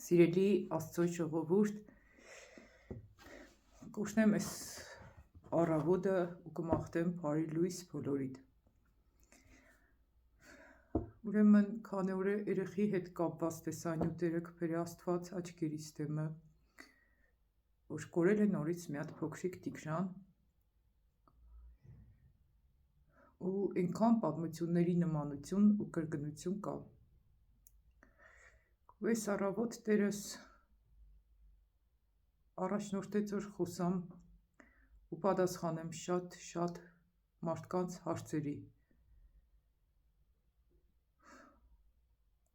Սիրելի Աստծո ժողովուրդ, կուշնեմ այս առավոտը ու կմաղթեմ բարի լույս բոլորիդ։ Ուրեմն, քանի օր է երեխի հետ կապված տեսանյութերը կբերի Աստված աչքերիս դեմը, որ կորել է նորից մի հատ փոքրիկ տիգրան, ու այնքան պատմությունների նմանություն ու կրկնություն կա։ Ու այս առավոտ Տերս առաջնորդեց, որ խոսամ ու պատասխանեմ շատ մարդկանց հարցերի։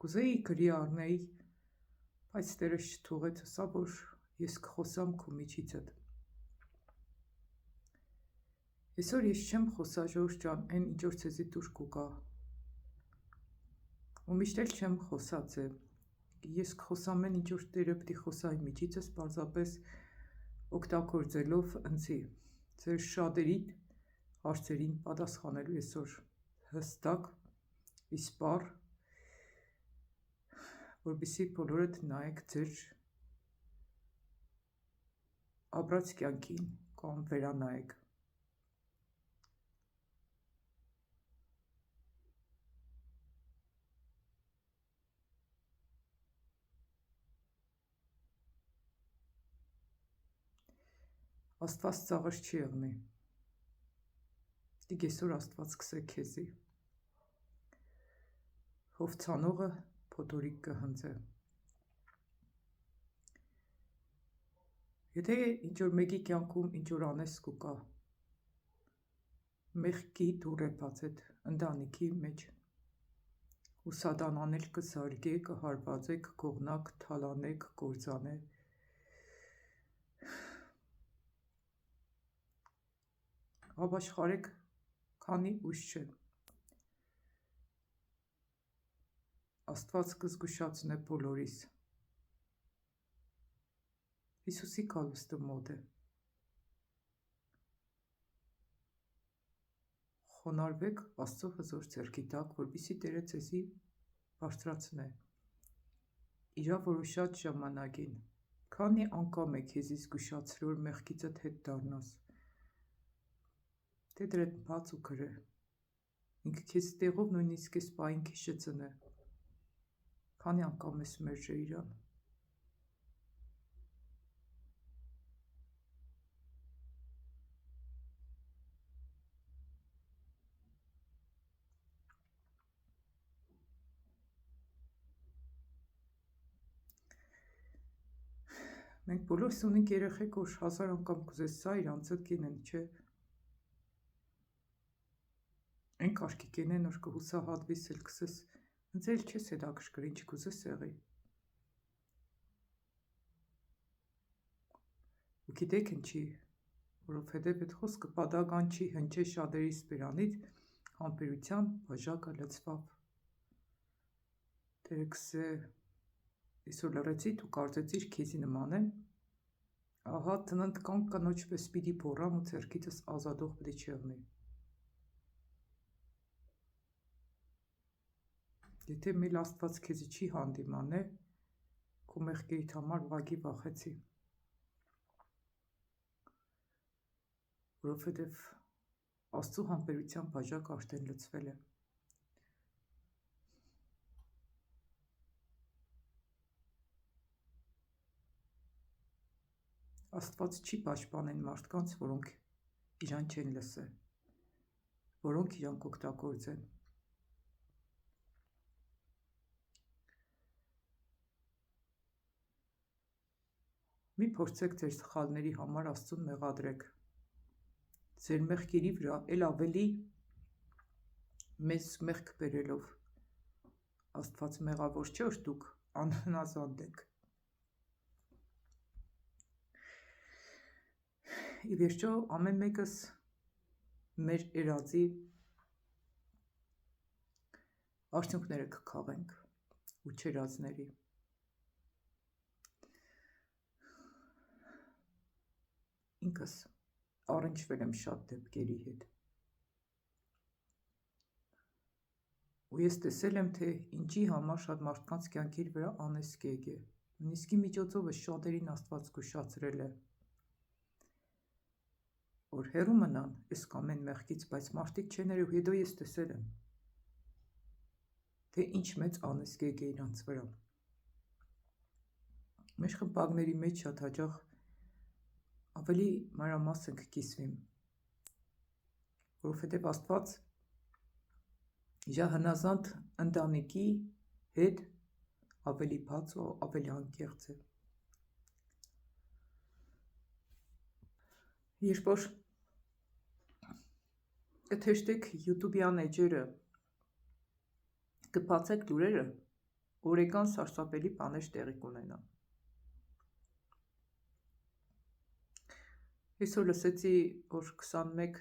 Կուզեի գրի առնեի, բայց Տերս չթողեց, ասա, որ ես կխոսամ քո միջիցդ։ Այսօր ես չեմ խոսա, Ժորժ ջան, այն ինչ որ ցեզի դուր կուգա։ Ու միշտ էլ չեմ խոսած է։ Ես կխոսամ այն ինչ որ Տերը պիտի խոսա իմ միջիցս, պարզապես օգտագործելով ընձի ձեր շատերի հարցերին պատասխանելու այսօր հստակ, իսպառ, որպեսզի բոլորդ նայեք ձեր ապրած կյանքին կամ վերանայեք։ Աստված ծաղր չի եղնի։ Դիգ այսօր Աստված կսե քեզի։ Հովցանողը փոթորիկ կհնձե։ Եթե ինչ որ մեկի կյանքում ինչ որ անես կուկա, մեղքի դուռ է բաց այդ ընտանիքի մեջ, ու սատանան էլ կզարգե, կհարվածե, կգողնա, կթալանե, կկործանե։ Ապաշխարեք, քանի ուշ չէ։ Աստված կզգուշացնե բոլորիս։ Հիսուսի գալուստը մոտ է։ Խոնարհվեք Աստծո հզոր ձեռքի տակ, որպեսզի Տերը ձեզի բարձրացնե իրա որոշած ժամանակին։ Քանի անգամ է քեզի զգուշացրել, որ մեղքիցդ հետ դառնաս։ Դե դրդ բաց ու գրե։ Ինքը քեզ տեղով նույնիսկ այս պահին քիչ չծնե։ Քանի անգամ ես մերժե իրան։ Մենք բոլորս ունենք երեխեք, որ 1000 անգամ կուզես սա իրանցդ կենեն, չէ։ Այն կարգի կենեն, որ կհուսահատվիս էլ կսես, ինձ էլ չես հետաքրքրի, ինչ կուզես եղի։ Ու գիտեք ինչի, որովհետև այդ խոսքը պատահական չի, հնչե շատերիս բերանից, համբերության բաժակը լցվավ։ Տերը կսե, այսօր լռեցի, դու կարծեցիր քեզի նման եմ, ահա տնտկան կնոջ պես պիտի փորամ ու ձեռքիցս ազատող պիտի չեղնի։ Եթե մեկ Աստված քեզի չի հանդիմանե, քո մեղքերիդ համար ուղղակի վախեցի։ Որովհետև Աստծո համբերության բաժակը արդեն լցվել է։ Աստված չի պաշտպանեն մարդկանց, որոնք իրան չեն լսե, որոնք իրան կօգտագործեն։ Մի փորձեք ձեր սխալների համար Աստծուն մեղադրեք։ Ձեր մեղքերի վրա էլ ավելի մեծ մեղք բերելով։ Աստված մեղավոր չէ, որ դուք անհնազանդ եք։ Ի վերջո, ամեն մեկս մեր երազի արդյունքները կքաղենք ու չերածների։ Ինքս առնչվել եմ շատ դեպքերի հետ։ ու ես տեսել եմ, թե ինչի համար շատ մարդկանց կյանքի վրա անեզկեկ է, նույնիսկ միջոցով շատերին Աստված զգուշացրել է, որ հեռու մնան այս ամեն մեղքից, բայց մարդիկ չեն ներում, հետո ես տեսել եմ, թե ինչ մեծ անեզկեկ է իրանց վրա։ Մեր խմբակների մեջ շատ հաճախ ավելի մանրամաս ենք կիսվիմ, որովհետև Աստված իր հնազանդ ընտանիքի հետ ավելի բաց ու ավելի անկեղծ է։ Երբ որ կթեշտեք YouTube-յան էջերը, կբացեք լուրերը, օրեկան սարսափելի բաներ տեղի կունենան։ Այսօր լսեցի, որ 21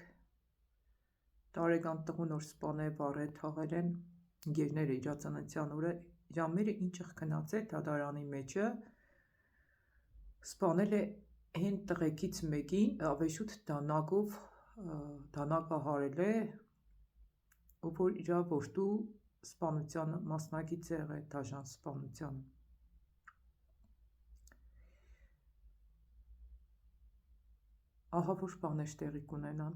տարեկան տղու նոր սպանել վառել թաղել են ընկերները իր ծննդյան օրը, իր ամերը ինչը քնած է դատարանի մեջը, սպանել է այն տղեկից մեկին, ավեշուտ դանակով դանակահարել է, ով որ իր որդու սպանությանը մասնակից է եղել դաժան սպանությանը։ Ահա որ բաներ տեղի կունենան։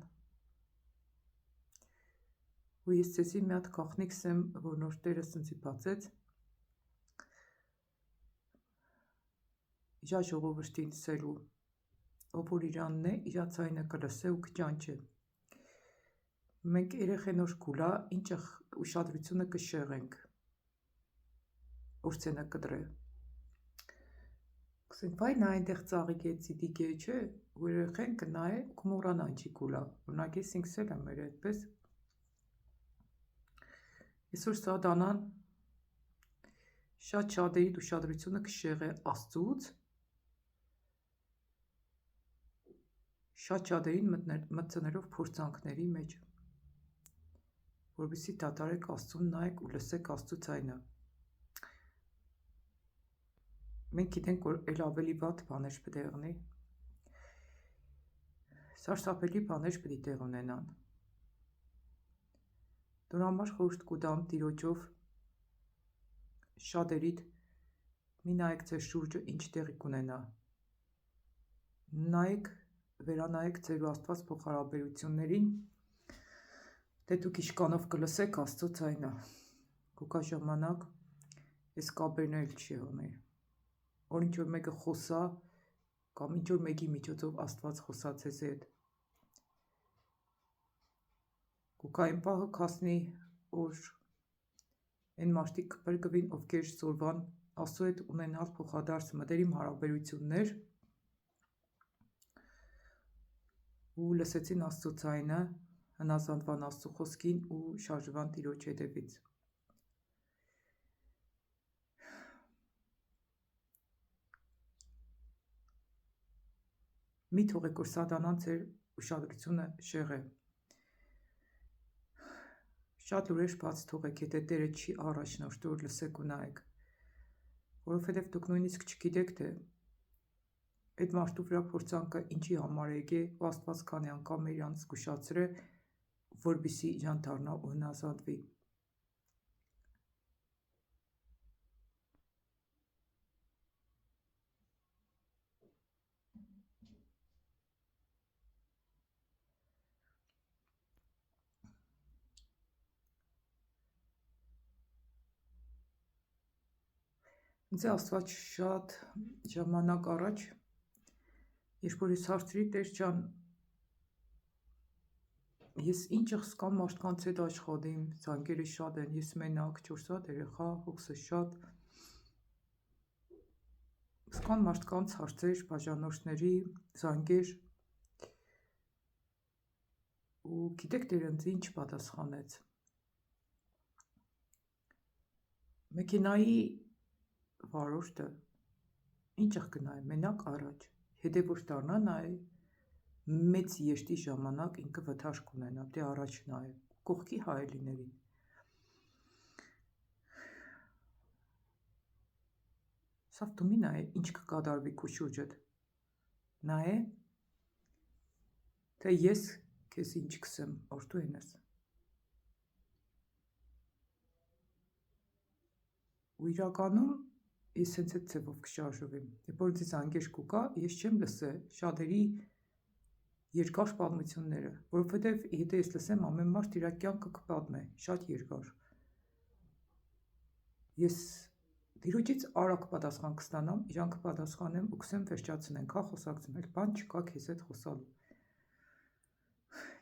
Ու ես ցեսի մի հատ գաղտնիք սեմ, որ նոր տերը սնցի բացեց, իրա ժողովրդին սելու, ով որ իրանն է, իրա ցայնը կլսե ու կճանչե։ Մենք երեխեն որ գուլա, ինչ ուշադրությունը կշեղենք, ուրցենը կդրե։ Կսենք, վայ նա այնտեղ ծաղիկ է, ծիդիկ է, չէ, ու երեխեն կնայե, կմոռանա ինչի գուլա, օրինակ ես ինքս էլ եմ էր այդպես։ Այսօր սատանան շատ շատերի ուշադրությունը կշեղե Աստծուց, շատ շատերին մտցնելով փորձանքների մեջ, որպեսզի դատարեք Աստծուն նայեք ու լսեք Աստծու ձայնը։ Մենք գիտենք, որ էլ ավելի վատ բաներ պետք է եղնի, սարսափելի բաներ պետք է տեղ ունենան։ Դրա համար խորհուրդ կտամ Տիրոջով շատերիդ մի նայեք ձեր շուրջը ինչ տեղի կունենա, նայեք, վերանայեք ձեր ու Աստված փոխհարաբերություններին, թե դուք իշկանով կլսեք Աստծո ձայնը, կգա ժամանակ այս կապերն էլ չի եղնի, որ ինչ որ մեկը խոսա, կամ ինչ որ մեկի միջոցով Աստված խոսա ձեզ հետ։ Կգա այն պահը կհասնի, որ այն մարդիկ կփրկվին, ովքեր սորվան Աստծո հետ ունենալ փոխադարձ մտերիմ հարաբերություններ ու լսեցին Աստծո ձայնը, հնազանդվան Աստծո խոսքին ու շարժվան Տիրոջ հետևից։ Մի թողեք, որ սատանան ձեր ուշադրությունը շեղե։ Շատ լուրեր բաց թողեք, եթե Տերը չի առաջնորդի, որ լսեք ու նայեք, որովհետև դուք նույնիսկ չգիտեք, թե այդ մարդու վրա փորձանքը ինչի համար է եկե, ու Աստված քանի անգամ իրան զգուշացրե, որպեսզի իրան դառնա ու հնազանդվի։ Ինձ Աստված շատ ժամանակ առաջ, երբ որ ես հարցրի Տեր ջան, ես ինչ ըսկամ մարդկանց հետ աշխատիմ, զանգերը շատ են, ես մենակ, 4 հատ երեխա, հոգսը շատ, ըսկան մարդկանց հարցեր, բաժանորդների, զանգեր, ու գիտեք Տերը ինձ ինչ պատասխանեց։ Մեքենայի վարորդը ինչ կնայ, մենակ առաջ, հետո որ դառնա նայ, մեծ եշտի ժամանակ ինքը վթար կունենա, դե առաջ նայ, կողքի հայելիներին։ Սավ դու մի նայ, ինչ կկատարվի քո շուրջդ, նայ, թե ես քեզ ինչ կսեմ, որ դու ենես։ ու իրականում ես հենց այդ ձևով կշարժվեմ։ Երբ որ ինձ անգեշ կուկա, ես չեմ լսե շատերի երկար պատմությունները, որովհետև եթե ես լսեմ, ամեն մարդ իր կյանքը կպատմե, շատ երկար։ Ես տիրոջից արագ պատասխան կստանամ, իրան կպատասխանեմ ու կսեմ վերջացնենք, հա խոսակցում, այլ բան չկա քեզ հետ խոսալու։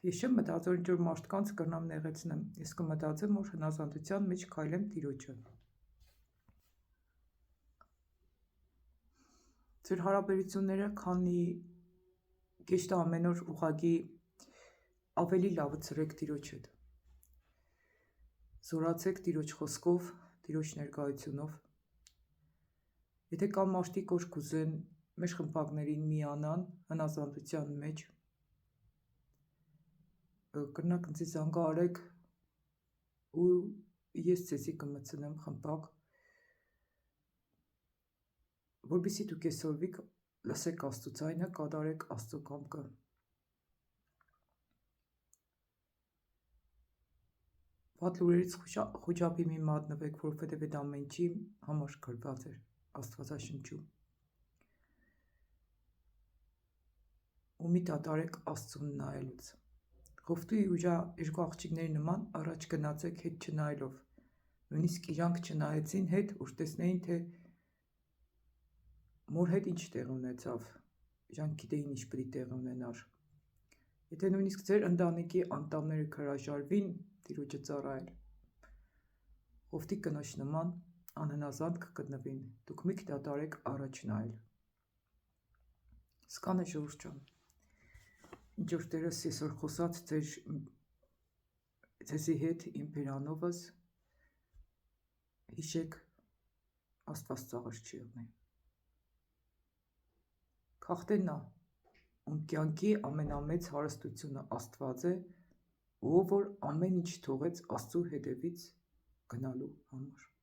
Ես չեմ մտածում, որ ինչ-որ մարդկանց կրնամ նեղեցնեմ, ես կմտածեմ, որ հնազանդության մեջ քայլեմ տիրոջը։ Ձեր հարաբերությունները, քանի գեշտը ամեն օր ուղղակի ավելի լավը ծրեք տիրոջ հետ։ Զորացեք տիրոջ խոսքով, տիրոջ ներկայությունով։ Եթե կան մարդիկ, որ կուզեն մեր խմբակներին միանան հնազանդության մեջ, կրնակ ինձ զանգահարեք ու ես ձեզի կմտցնեմ խմբակ, որպեսզի դուք այսօրվիկ լսեք Աստծո ձայնը, կատարեք Աստծո կամքը։ Վատ լուրերից խոճապի մի մատնվեք, որովհետև այդ ամեն ինչի համար գրված էր Աստվածաշնչում։ Ու մի դատարեք Աստծուն նայելուց։ Ղովտի ուժա երկու աղջիկների նման առաջ գնացեք հետ չնայելով։ Նույնիսկ իրանք չնայեցին հետ, որ տեսնեին, թե մոր հետ ինչ տեղ ունեցավ, իրանք գիտեին ինչ պիտի տեղ ունենար։ Եթե նույնիսկ ձեր ընտանիքի անդամները հրաժարվին տիրոջը ծառայել, Ղովտի կնոջ նման անհնազանդ կգտնվին, դուք մի դատարեք առաջ նայել։ Սկանը ժողովուրդ ջան, ինչ որ Տերս այսօր խոսած ձեզի հետ իմ բերանովս, հիշեք Աստված ծաղր չի եղնի։ Քաղտենա, ում կյանքի ամենամեծ հարստությունը Աստված է, ով որ ամեն ինչ թողեց Աստծո հետևից գնալու համար։